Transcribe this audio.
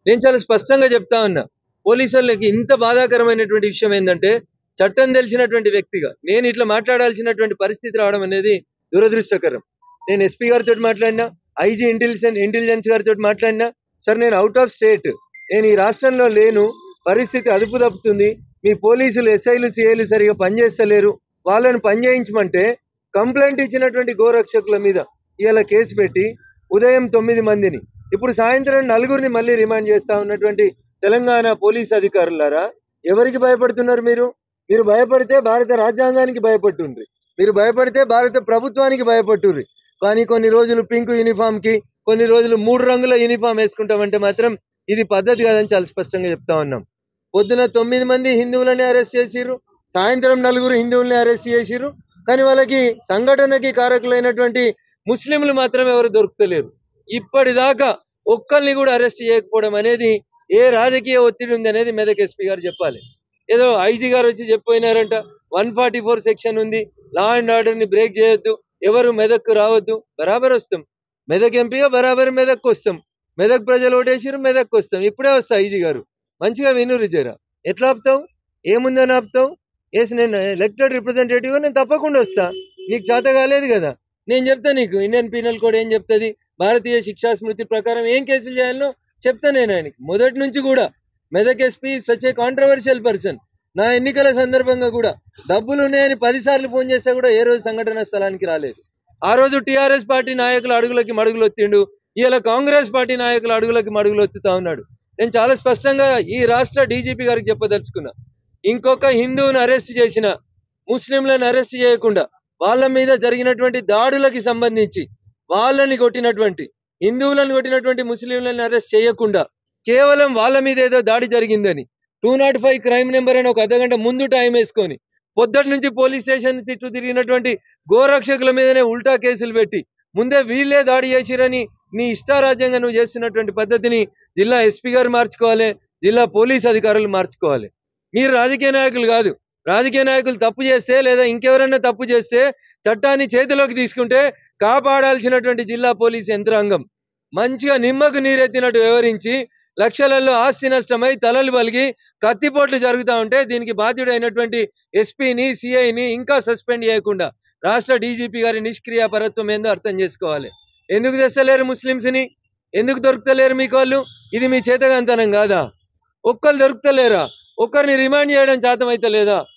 నేను చాలా స్పష్టంగా చెప్తా ఉన్నా. పోలీసులకి ఇంత బాధాకరమైనటువంటి విషయం ఏందంటే, చట్టం తెలిసినటువంటి వ్యక్తిగా నేను ఇట్లా మాట్లాడాల్సినటువంటి పరిస్థితి రావడం అనేది దురదృష్టకరం. నేను ఎస్పీ గారితోటి మాట్లాడినా, ఐజీ ఇంటెలిజెన్స్ గారితోటి మాట్లాడినా, సార్ నేను ఔట్ ఆఫ్ స్టేట్, నేను ఈ రాష్ట్రంలో లేను, పరిస్థితి అదుపు తప్పుతుంది, మీ పోలీసులు ఎస్ఐలు సిఐలు సరిగా పనిచేస్తలేరు, వాళ్ళని పని చేయించమంటే కంప్లైంట్ ఇచ్చినటువంటి గోరక్షకుల మీద ఇవాళ కేసు పెట్టి ఉదయం 9 మందిని, ఇప్పుడు సాయంత్రం నలుగురిని మళ్ళీ రిమాండ్ చేస్తా ఉన్నటువంటి తెలంగాణ పోలీస్ అధికారులారా, ఎవరికి భయపడుతున్నారు మీరు? మీరు భయపడితే భారత రాజ్యాంగానికి భయపట్టుండ్రి, మీరు భయపడితే భారత ప్రభుత్వానికి భయపట్టుర్రి. కానీ కొన్ని రోజులు పింక్ యూనిఫామ్ కి, కొన్ని రోజులు 3 రంగుల యూనిఫామ్ వేసుకుంటామంటే మాత్రం ఇది పద్ధతి కాదని చాలా స్పష్టంగా చెప్తా ఉన్నాం. పొద్దున 9 మంది హిందువులని అరెస్ట్ చేసిర్రు, సాయంత్రం నలుగురు హిందువుల్ని అరెస్ట్ చేసిర్రు. కానీ వాళ్ళకి సంఘటనకి కారకులైనటువంటి ముస్లింలు మాత్రం ఎవరు దొరుకుతలేరు. ఇప్పటిదాకా ఒక్కరిని కూడా అరెస్ట్ చేయకపోవడం అనేది ఏ రాజకీయ ఒత్తిడి ఉంది అనేది మెదక్ ఎస్పీ గారు చెప్పాలి. ఏదో ఐజీ గారు వచ్చి చెప్పిపోయినారంట, 144 సెక్షన్ ఉంది, లా అండ్ ఆర్డర్ ని బ్రేక్ చేయొద్దు, ఎవరు మెదక్కు రావద్దు. బరాబర్ వస్తాం, మెదక్ ఎంపీగా బరాబర్ మెదక్కు వస్తాం, మెదక్ ప్రజలు ఓటేసిరు, మెదక్కు వస్తాం, ఇప్పుడే వస్తా. ఐజీ గారు మంచిగా వినురు జరా, ఎట్లా ఆపుతావు, ఏముందని ఆపుతావు? ఎస్, నేను ఎలక్టెడ్ రిప్రజెంటేటివ్, నేను తప్పకుండా వస్తా. నీకు చేత కాలేదు కదా, నేను చెప్తా నీకు ఇండియన్ పీనల్ కోడ్ ఏం చెప్తుంది, భారతీయ శిక్షా స్మృతి ప్రకారం ఏం కేసులు చేయాలో చెప్తా. నేను ఆయనకి మొదటి నుంచి కూడా Medak SP such a controversial person. నా ఎన్నికల సందర్భంగా కూడా డబ్బులు ఉన్నాయని 10 సార్లు ఫోన్ చేస్తే కూడా ఏ రోజు సంఘటన స్థలానికి రాలేదు. ఆ రోజు టీఆర్ఎస్ పార్టీ నాయకుల అడుగులకి మడుగులు ఒత్తిండు, ఇలా కాంగ్రెస్ పార్టీ నాయకుల అడుగులకి మడుగులు ఒత్తుతా ఉన్నాడు. నేను చాలా స్పష్టంగా ఈ రాష్ట్ర డీజీపీ గారికి చెప్పదలుచుకున్నా, ఇంకొక హిందువుని అరెస్ట్ చేసిన, ముస్లింలను అరెస్ట్ చేయకుండా వాళ్ళ మీద జరిగినటువంటి దాడులకి సంబంధించి వాళ్ళని కొట్టినటువంటి, హిందువులను కొట్టినటువంటి ముస్లింలను అరెస్ట్ చేయకుండా కేవలం వాళ్ళ మీద ఏదో దాడి జరిగిందని 205 క్రైమ్ నెంబర్ అని ఒక అర్ధగంట ముందు టైం వేసుకొని పొద్దుటి నుంచి పోలీస్ స్టేషన్ చుట్టూ తిరిగినటువంటి గోరక్షకుల మీదనే ఉల్టా కేసులు పెట్టి ముందే వీళ్ళే దాడి చేసిరని నీ ఇష్టారాజ్యంగా నువ్వు చేస్తున్నటువంటి పద్ధతిని జిల్లా ఎస్పీ గారు మార్చుకోవాలి, జిల్లా పోలీస్ అధికారులు మార్చుకోవాలి. మీరు రాజకీయ నాయకులు కాదు. రాజకీయ నాయకులు తప్పు చేస్తే లేదా ఇంకెవరన్నా తప్పు చేస్తే చట్టాన్ని చేతిలోకి తీసుకుంటే కాపాడాల్సినటువంటి జిల్లా పోలీస్ యంత్రాంగం మంచిగా నిమ్మకు నీరెత్తినట్టు వ్యవహరించి లక్షలలో ఆస్తి నష్టమై తలలు పలిగి కత్తిపోట్లు జరుగుతూ ఉంటే దీనికి బాధ్యుడైనటువంటి ఎస్పీని సిఐని ఇంకా సస్పెండ్ చేయకుండా రాష్ట్ర డీజీపీ గారి నిష్క్రియాపరత్వం ఏందో అర్థం చేసుకోవాలి. ఎందుకు తెస్తలేరు ముస్లింస్ని? ఎందుకు దొరుకుతలేరు మీకు వాళ్ళు? ఇది మీ చేతగాంతనం కాదా? ఒక్కరు దొరుకుతలేరా? ఒక్కరిని రిమాండ్ చేయడం చేతమైతే లేదా?